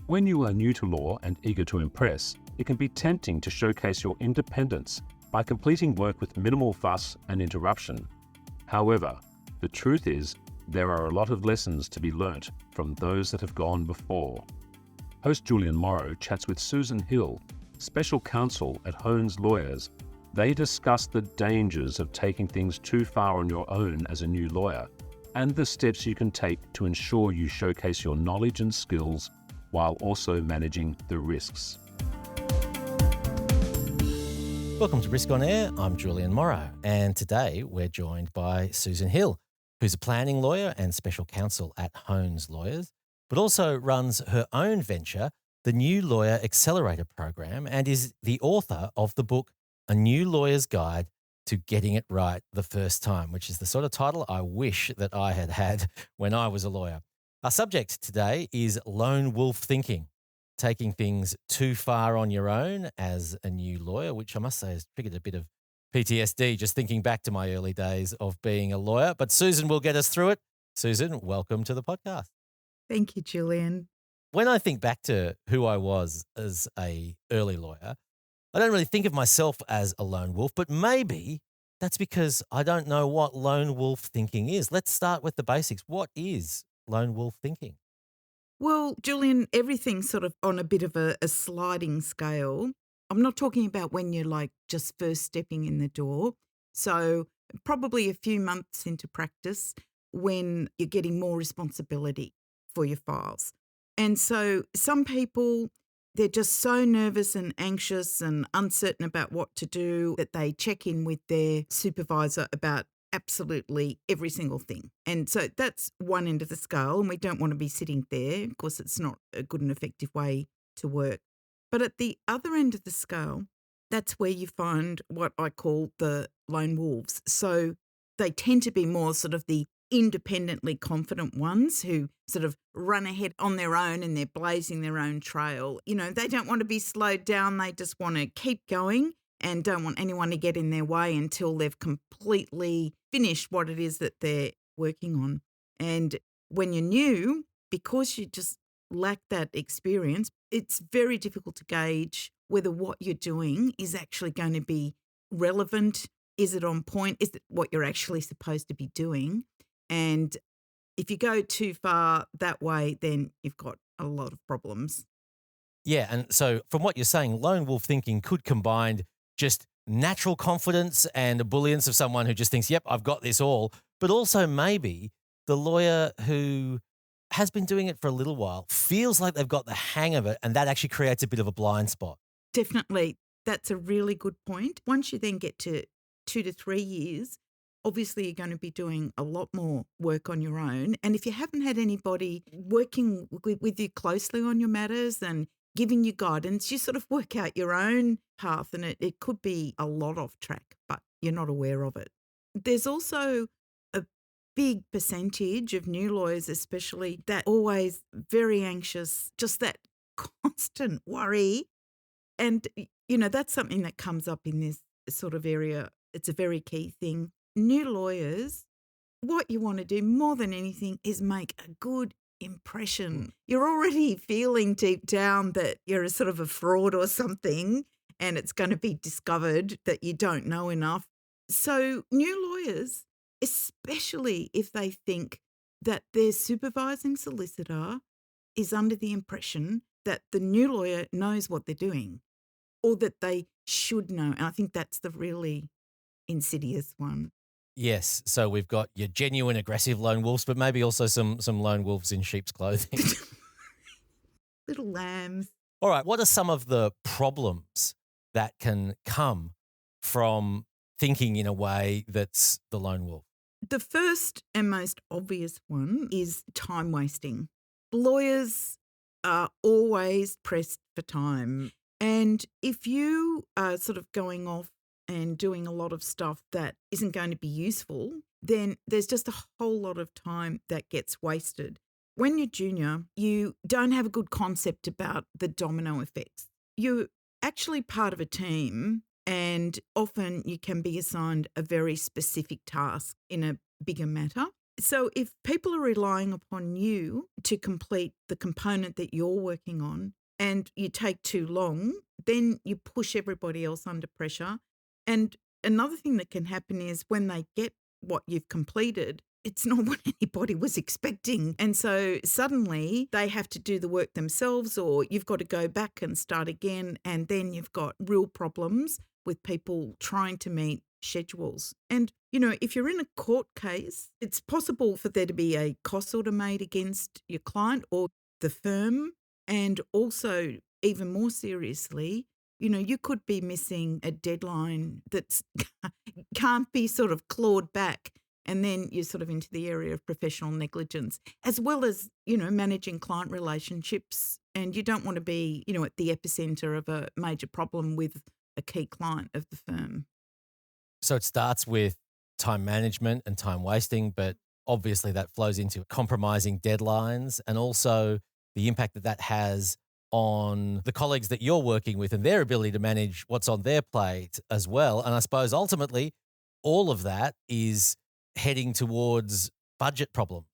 When you are new to law and eager to impress, it can be tempting to showcase your independence by completing work with minimal fuss and interruption. However, the truth is, there are a lot of lessons to be learnt from those that have gone before. Host Julian Morrow chats with Susan Hill, special counsel at Hones Lawyers. They discuss the dangers of taking things too far on your own as a new lawyer and the steps you can take to ensure you showcase your knowledge and skills while also managing the risks. Welcome to Risk on Air. I'm Julian Morrow, and today we're joined by Susan Hill, who's a planning lawyer and special counsel at Hones Lawyers, but also runs her own venture, the New Lawyer Accelerator Program, and is the author of the book, A New Lawyer's Guide to Getting It Right the First Time, which is the sort of title I wish that I had had when I was a lawyer. Our subject today is lone wolf thinking, taking things too far on your own as a new lawyer, which I must say has triggered a bit of PTSD just thinking back to my early days of being a lawyer. But Susan will get us through it. Susan, welcome to the podcast. Thank you, Julian. When I think back to who I was as a early lawyer, I don't really think of myself as a lone wolf, but maybe that's because I don't know what lone wolf thinking is. Let's start with the basics. What is lone wolf thinking? Well, Julian, everything's sort of on a bit of a sliding scale. I'm not talking about when you're like just first stepping in the door. So probably a few months into practice when you're getting more responsibility for your files. And so some people, they're just so nervous and anxious and uncertain about what to do that they check in with their supervisor about absolutely every single thing. And so that's one end of the scale, and we don't want to be sitting there. Of course, it's not a good and effective way to work. But at the other end of the scale, that's where you find what I call the lone wolves. So they tend to be more sort of the independently confident ones who sort of run ahead on their own and they're blazing their own trail. You know, they don't want to be slowed down. They just want to keep going and don't want anyone to get in their way until they've completely finished what it is that they're working on. And when you're new, because you just lack that experience, it's very difficult to gauge whether what you're doing is actually going to be relevant. Is it on point? Is it what you're actually supposed to be doing? And if you go too far that way, then you've got a lot of problems. Yeah, and so from what you're saying, lone wolf thinking could combine just natural confidence and ebullience of someone who just thinks, yep, I've got this all, but also maybe the lawyer who has been doing it for a little while feels like they've got the hang of it, and that actually creates a bit of a blind spot. Definitely. That's a really good point. Once you then get to 2 to 3 years, obviously you're going to be doing a lot more work on your own. And if you haven't had anybody working with you closely on your matters and giving you guidance, you sort of work out your own path, and it could be a lot off track, but you're not aware of it. There's also a big percentage of new lawyers, especially, that always very anxious, just that constant worry. And, you know, that's something that comes up in this sort of area. It's a very key thing. New lawyers, what you want to do more than anything is make a good impression. You're already feeling deep down that you're a sort of a fraud or something, and it's going to be discovered that you don't know enough. So new lawyers, especially if they think that their supervising solicitor is under the impression that the new lawyer knows what they're doing or that they should know. And I think that's the really insidious one. Yes, so we've got your genuine aggressive lone wolves, but maybe also some lone wolves in sheep's clothing. Little lambs. All right, what are some of the problems that can come from thinking in a way that's the lone wolf? The first and most obvious one is time wasting. Lawyers are always pressed for time. And if you are sort of going off and doing a lot of stuff that isn't going to be useful, then there's just a whole lot of time that gets wasted. When you're junior, you don't have a good concept about the domino effects. You're actually part of a team, and often you can be assigned a very specific task in a bigger matter. So if people are relying upon you to complete the component that you're working on and you take too long, then you push everybody else under pressure. And another thing that can happen is when they get what you've completed, it's not what anybody was expecting. And so suddenly they have to do the work themselves, or you've got to go back and start again. And then you've got real problems with people trying to meet schedules. And, if you're in a court case, it's possible for there to be a cost order made against your client or the firm. And also, even more seriously, you could be missing a deadline that can't be sort of clawed back. And then you're sort of into the area of professional negligence, as well as, managing client relationships. And you don't want to be, at the epicenter of a major problem with a key client of the firm. So it starts with time management and time wasting, but obviously that flows into compromising deadlines and also the impact that that has on the colleagues that you're working with and their ability to manage what's on their plate as well. And I suppose ultimately all of that is heading towards budget problems.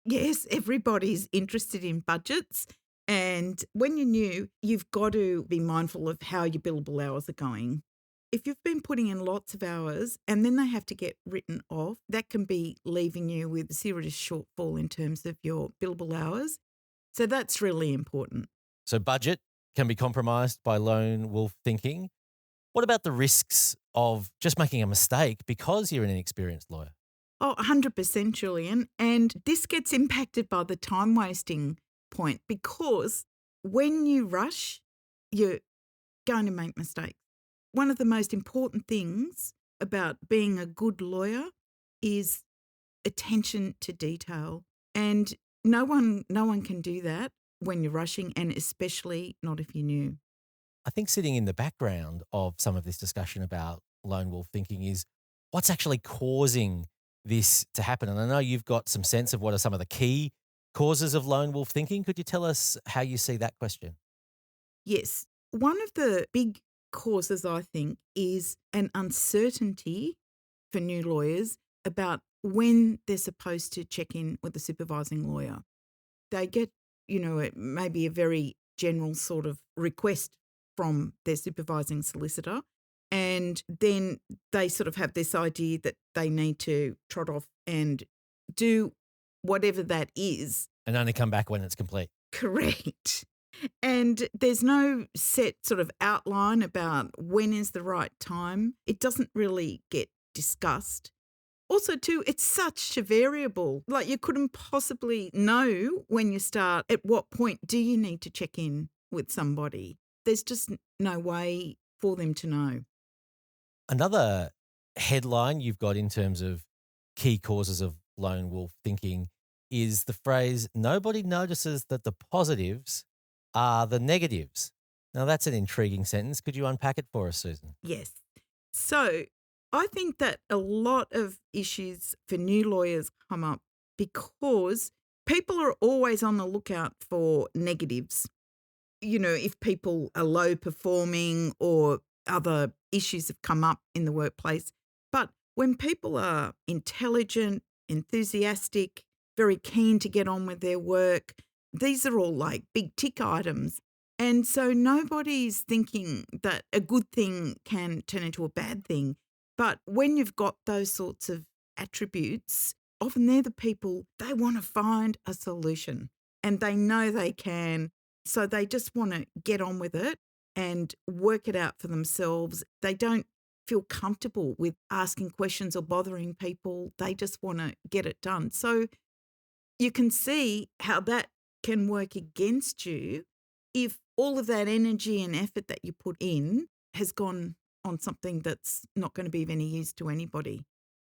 Yes, everybody's interested in budgets. And when you're new, you've got to be mindful of how your billable hours are going. If you've been putting in lots of hours and then they have to get written off, that can be leaving you with a serious shortfall in terms of your billable hours. So that's really important. So budget can be compromised by lone wolf thinking. What about the risks of just making a mistake because you're an inexperienced lawyer? Oh, 100%, Julian. And this gets impacted by the time wasting point, because when you rush, you're going to make mistakes. One of the most important things about being a good lawyer is attention to detail. And no one can do that when you're rushing, and especially not if you're new. I think sitting in the background of some of this discussion about lone wolf thinking is what's actually causing this to happen. And I know you've got some sense of what are some of the key causes of lone wolf thinking. Could you tell us how you see that question? Yes. One of the big causes, I think, is an uncertainty for new lawyers about when they're supposed to check in with the supervising lawyer. They get, it may be a very general sort of request from their supervising solicitor, and then they sort of have this idea that they need to trot off and do whatever that is. And only come back when it's complete. Correct. And there's no set sort of outline about when is the right time. It doesn't really get discussed. Also, too, it's such a variable. Like, you couldn't possibly know when you start, at what point do you need to check in with somebody. There's just no way for them to know. Another headline you've got in terms of key causes of lone wolf thinking is the phrase, nobody notices that the positives are the negatives. Now, that's an intriguing sentence. Could you unpack it for us, Susan? Yes. So I think that a lot of issues for new lawyers come up because people are always on the lookout for negatives. If people are low performing or other issues have come up in the workplace. But when people are intelligent, enthusiastic, very keen to get on with their work, these are all like big tick items. And so nobody's thinking that a good thing can turn into a bad thing. But when you've got those sorts of attributes, often they're the people, they want to find a solution and they know they can. So they just want to get on with it and work it out for themselves. They don't feel comfortable with asking questions or bothering people. They just want to get it done. So you can see how that can work against you if all of that energy and effort that you put in has gone on something that's not going to be of any use to anybody.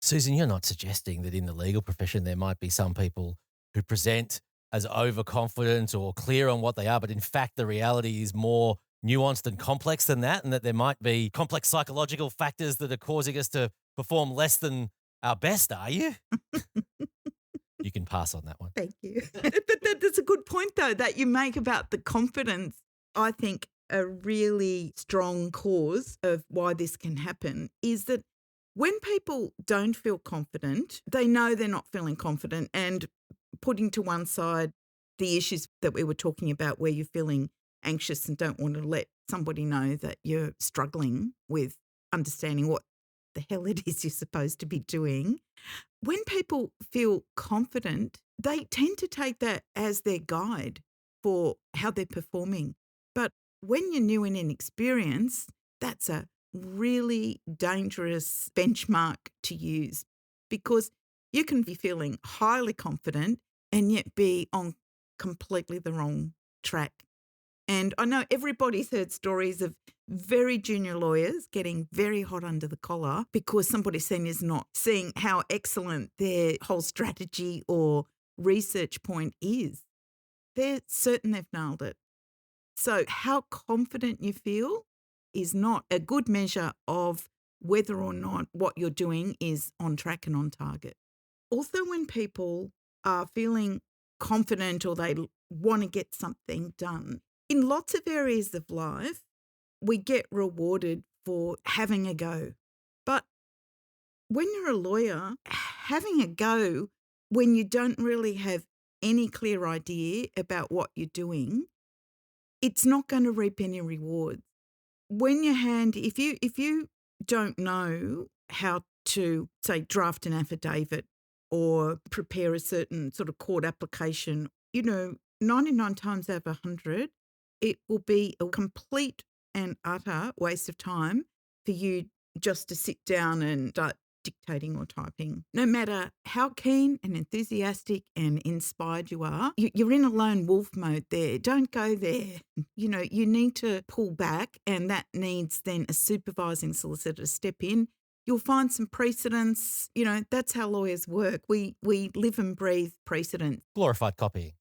Susan, you're not suggesting that in the legal profession there might be some people who present as overconfident or clear on what they are, but in fact the reality is more nuanced and complex than that, and that there might be complex psychological factors that are causing us to perform less than our best, are you? You can pass on that one. Thank you. But that's a good point, though, that you make about the confidence. I think a really strong cause of why this can happen is that When people don't feel confident, they know they're not feeling confident, and putting to one side the issues that we were talking about where you're feeling anxious and don't want to let somebody know that you're struggling with understanding what the hell it is you're supposed to be doing. When people feel confident, they tend to take that as their guide for how they're performing. But when you're new and inexperienced, that's a really dangerous benchmark to use, because you can be feeling highly confident and yet be on completely the wrong track. And I know everybody's heard stories of very junior lawyers getting very hot under the collar because somebody senior is not seeing how excellent their whole strategy or research point is. They're certain they've nailed it. So how confident you feel is not a good measure of whether or not what you're doing is on track and on target. Also, when people are feeling confident or they want to get something done, in lots of areas of life, we get rewarded for having a go. But when you're a lawyer, having a go when you don't really have any clear idea about what you're doing, it's not going to reap any rewards. When your hand, if you don't know how to, say, draft an affidavit or prepare a certain sort of court application, 99 times out of 100, it will be a complete and utter waste of time for you just to sit down and start dictating or typing. No matter how keen and enthusiastic and inspired you are, you're in a lone wolf mode there. Don't go there. You need to pull back, and that needs then a supervising solicitor to step in. You'll find some precedents. That's how lawyers work. We live and breathe precedents. Glorified copying.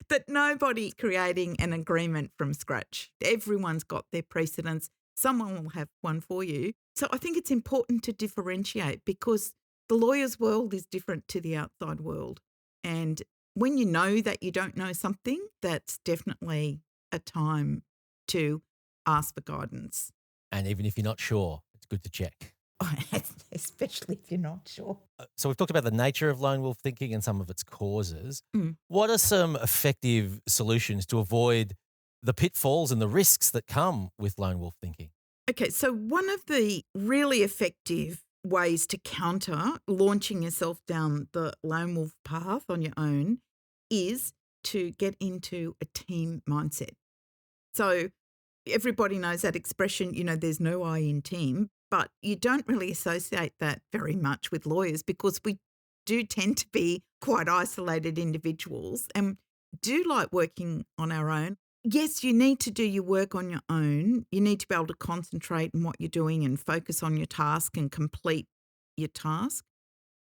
But nobody's creating an agreement from scratch. Everyone's got their precedents. Someone will have one for you. So I think it's important to differentiate, because the lawyer's world is different to the outside world. And when you know that you don't know something, that's definitely a time to ask for guidance. And even if you're not sure, it's good to check. Especially if you're not sure. So we've talked about the nature of lone wolf thinking and some of its causes. Mm. What are some effective solutions to avoid the pitfalls and the risks that come with lone wolf thinking? Okay, so one of the really effective ways to counter launching yourself down the lone wolf path on your own is to get into a team mindset. So everybody knows that expression, there's no I in team, but you don't really associate that very much with lawyers, because we do tend to be quite isolated individuals and do like working on our own. Yes, you need to do your work on your own. You need to be able to concentrate on what you're doing and focus on your task and complete your task.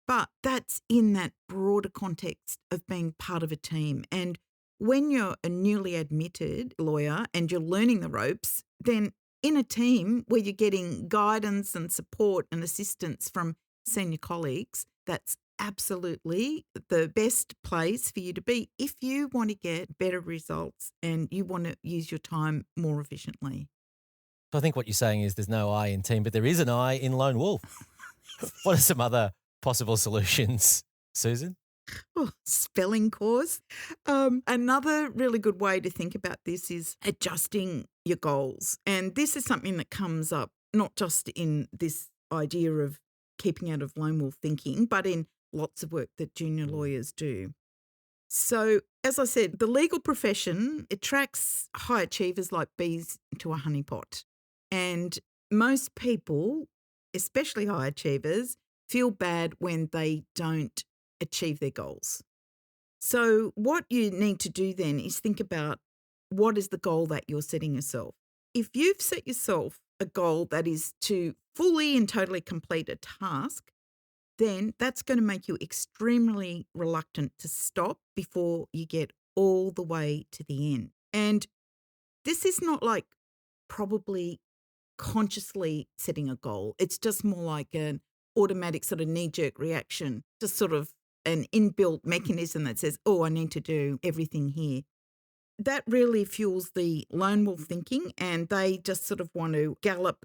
But that's in that broader context of being part of a team. And when you're a newly admitted lawyer and you're learning the ropes, then in a team where you're getting guidance and support and assistance from senior colleagues, that's absolutely the best place for you to be if you want to get better results and you want to use your time more efficiently. So I think what you're saying is there's no I in team, but there is an I in lone wolf. What are some other possible solutions, Susan? Oh, spelling cause. Another really good way to think about this is adjusting your goals. And this is something that comes up not just in this idea of keeping out of lone wolf thinking, but in lots of work that junior lawyers do. So, as I said, the legal profession attracts high achievers like bees to a honeypot. And most people, especially high achievers, feel bad when they don't achieve their goals. So what you need to do then is think about, what is the goal that you're setting yourself? If you've set yourself a goal that is to fully and totally complete a task, then that's going to make you extremely reluctant to stop before you get all the way to the end. And this is not like probably consciously setting a goal. It's just more like an automatic sort of knee-jerk reaction, just sort of an inbuilt mechanism that says, oh, I need to do everything here. That really fuels the lone wolf thinking, and they just sort of want to gallop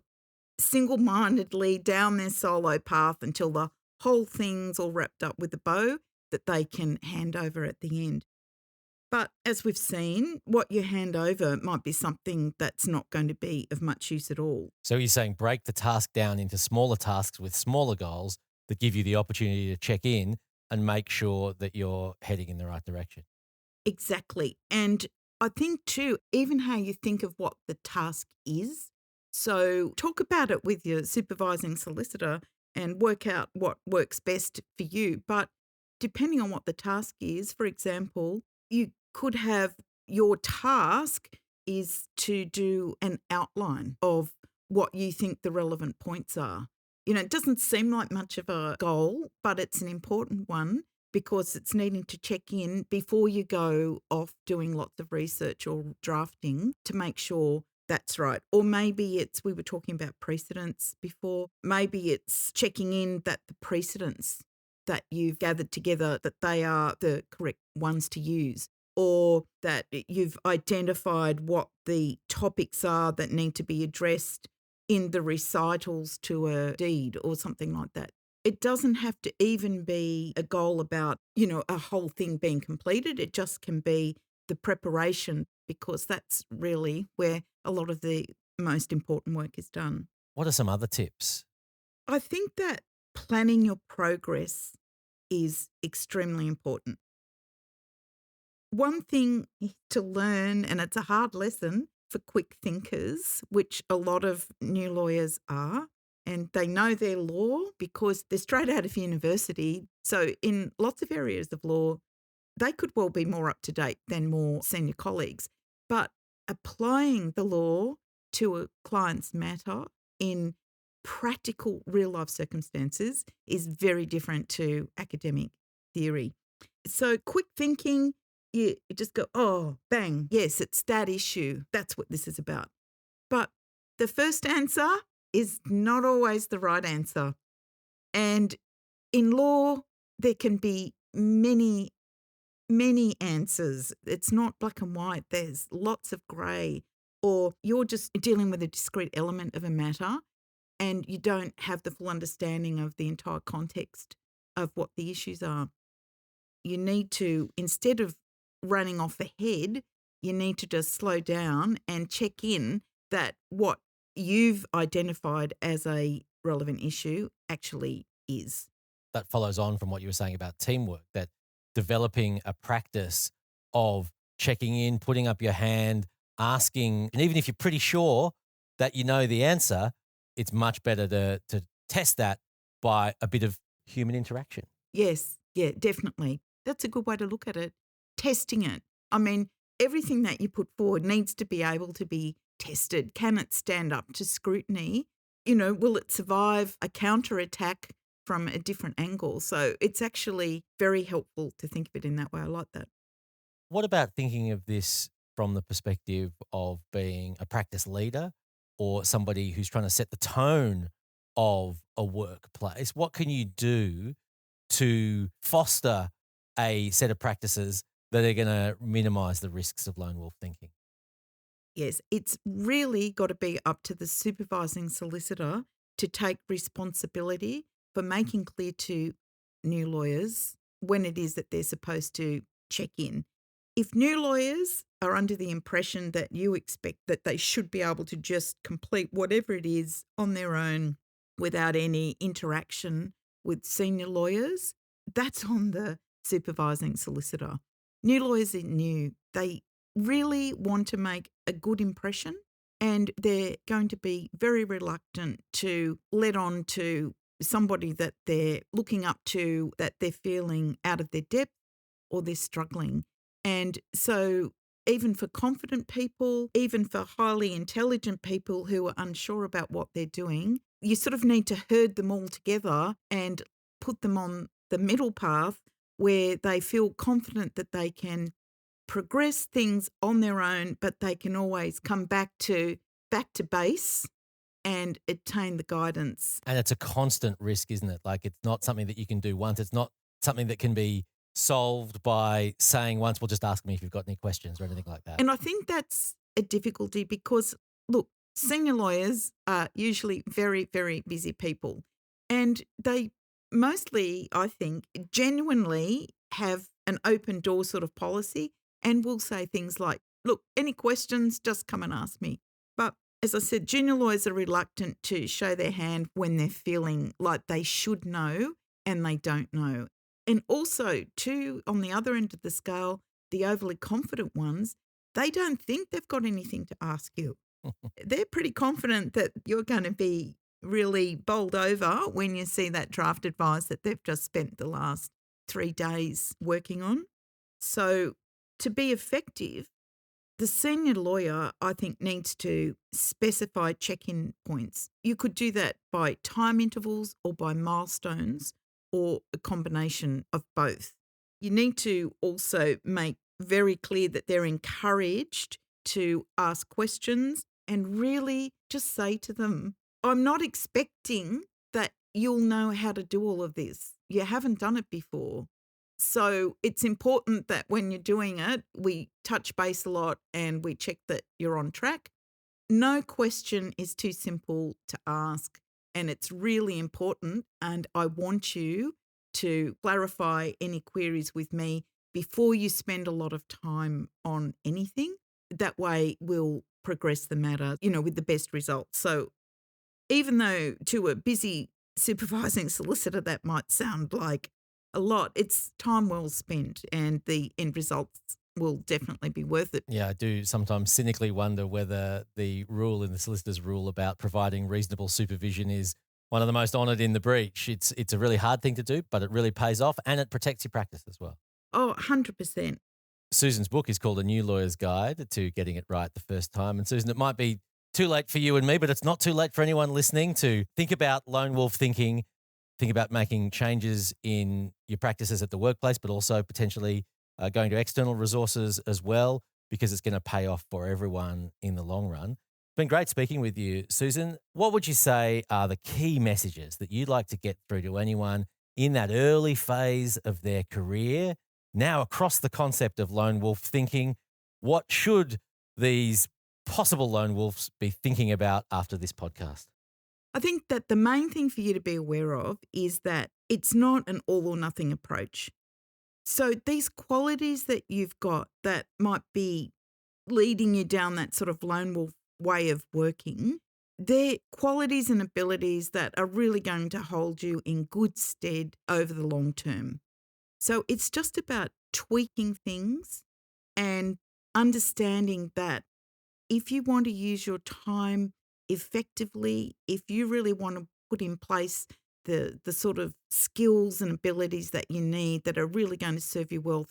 single-mindedly down their solo path until the whole thing's all wrapped up with a bow that they can hand over at the end. But as we've seen, what you hand over might be something that's not going to be of much use at all. So you're saying break the task down into smaller tasks with smaller goals that give you the opportunity to check in and make sure that you're heading in the right direction. Exactly. And I think too, even how you think of what the task is. So talk about it with your supervising solicitor and work out what works best for you. But depending on what the task is, for example, you could have your task is to do an outline of what you think the relevant points are. It doesn't seem like much of a goal, but it's an important one because it's needing to check in before you go off doing lots of research or drafting to make sure that's right. Or maybe we were talking about precedents before, maybe it's checking in that the precedents that you've gathered together, that they are the correct ones to use, or that you've identified what the topics are that need to be addressed in the recitals to a deed or something like that. It doesn't have to even be a goal about, a whole thing being completed. It just can be the preparation, because that's really where a lot of the most important work is done. What are some other tips? I think that planning your progress is extremely important. One thing to learn, and it's a hard lesson for quick thinkers, which a lot of new lawyers are, and they know their law because they're straight out of university. So in lots of areas of law, they could well be more up to date than more senior colleagues. But applying the law to a client's matter in practical real life circumstances is very different to academic theory. So quick thinking, you just go, oh, bang, yes, it's that issue. That's what this is about. But the first answer is not always the right answer. And in law, there can be many answers. It's not black and white. There's lots of grey, or you're just dealing with a discrete element of a matter and you don't have the full understanding of the entire context of what the issues are. You need to, instead of running off ahead, you need to just slow down and check in that what you've identified as a relevant issue actually is. That follows on from what you were saying about teamwork, that developing a practice of checking in, putting up your hand, asking, and even if you're pretty sure that you know the answer, it's much better to test that by a bit of human interaction. Yes, yeah, definitely. That's a good way to look at it. Testing it. I mean, everything that you put forward needs to be able to be tested. Can it stand up to scrutiny? Will it survive a counterattack from a different angle? So it's actually very helpful to think of it in that way. I like that. What about thinking of this from the perspective of being a practice leader or somebody who's trying to set the tone of a workplace? What can you do to foster a set of practices that are going to minimize the risks of lone wolf thinking? Yes, it's really got to be up to the supervising solicitor to take responsibility for making clear to new lawyers when it is that they're supposed to check in. If new lawyers are under the impression that you expect that they should be able to just complete whatever it is on their own without any interaction with senior lawyers, that's on the supervising solicitor. New lawyers are new. They really want to make a good impression, and they're going to be very reluctant to let on to somebody that they're looking up to, that they're feeling out of their depth or they're struggling. And so even for confident people, even for highly intelligent people who are unsure about what they're doing, you sort of need to herd them all together and put them on the middle path where they feel confident that they can progress things on their own, but they can always come back to base and attain the guidance. And it's a constant risk, isn't it? Like, it's not something that you can do once. It's not something that can be solved by saying once, well, just ask me if you've got any questions or anything like that. And I think that's a difficulty because, look, Senior lawyers are usually very, very busy people, and they mostly, I think, genuinely have an open door sort of policy and will say things like, look, any questions, just come and ask me. But as I said, junior lawyers are reluctant to show their hand when they're feeling like they should know and they don't know. And also, too, on the other end of the scale, the overly confident ones, they don't think they've got anything to ask you. They're pretty confident that you're going to be really bowled over when you see that draft advice that they've just spent the last 3 days working on. So to be effective, the senior lawyer, I think, needs to specify check-in points. You could do that by time intervals or by milestones or a combination of both. You need to also make very clear that they're encouraged to ask questions and really just say to them, I'm not expecting that you'll know how to do all of this. You haven't done it before. So it's important that when you're doing it, we touch base a lot and we check that you're on track. No question is too simple to ask, and it's really important. And I want you to clarify any queries with me before you spend a lot of time on anything. That way we'll progress the matter, with the best results. So even though to a busy supervising solicitor that might sound like a lot, it's time well spent and the end results will definitely be worth it. Yeah, I do sometimes cynically wonder whether the rule in the solicitor's rule about providing reasonable supervision is one of the most honoured in the breach. It's a really hard thing to do, but it really pays off and it protects your practice as well. Oh, 100%. Susan's book is called A New Lawyer's Guide to Getting It Right the First Time. And Susan, it might be too late for you and me, but it's not too late for anyone listening to think about lone wolf thinking, think about making changes in your practices at the workplace, but also potentially going to external resources as well, because it's going to pay off for everyone in the long run. It's been great speaking with you, Susan. What would you say are the key messages that you'd like to get through to anyone in that early phase of their career? Now, across the concept of lone wolf thinking, what should these possible lone wolves be thinking about after this podcast? I think that the main thing for you to be aware of is that it's not an all or nothing approach. So these qualities that you've got that might be leading you down that sort of lone wolf way of working, they're qualities and abilities that are really going to hold you in good stead over the long term. So it's just about tweaking things and understanding that if you want to use your time effectively, if you really want to put in place the sort of skills and abilities that you need that are really going to serve you well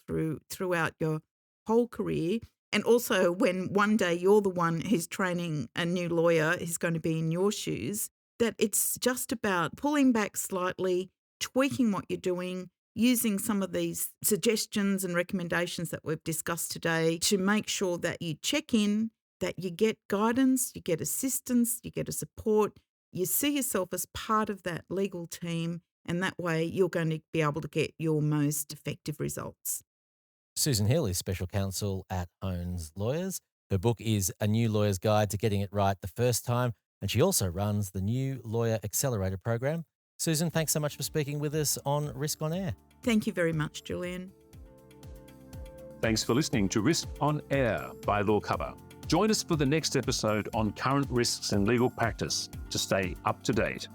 throughout your whole career, and also when one day you're the one who's training a new lawyer who's going to be in your shoes, that it's just about pulling back slightly, tweaking what you're doing, using some of these suggestions and recommendations that we've discussed today to make sure that you check in, that you get guidance, you get assistance, you get a support, you see yourself as part of that legal team, and that way you're going to be able to get your most effective results. Susan Hill is Special Counsel at Hones Lawyers. Her book is A New Lawyer's Guide to Getting It Right the First Time, and she also runs the New Lawyer Accelerator program. Susan, thanks so much for speaking with us on Risk on Air. Thank you very much, Julian. Thanks for listening to Risk on Air by Law Cover. Join us for the next episode on current risks in legal practice to stay up to date.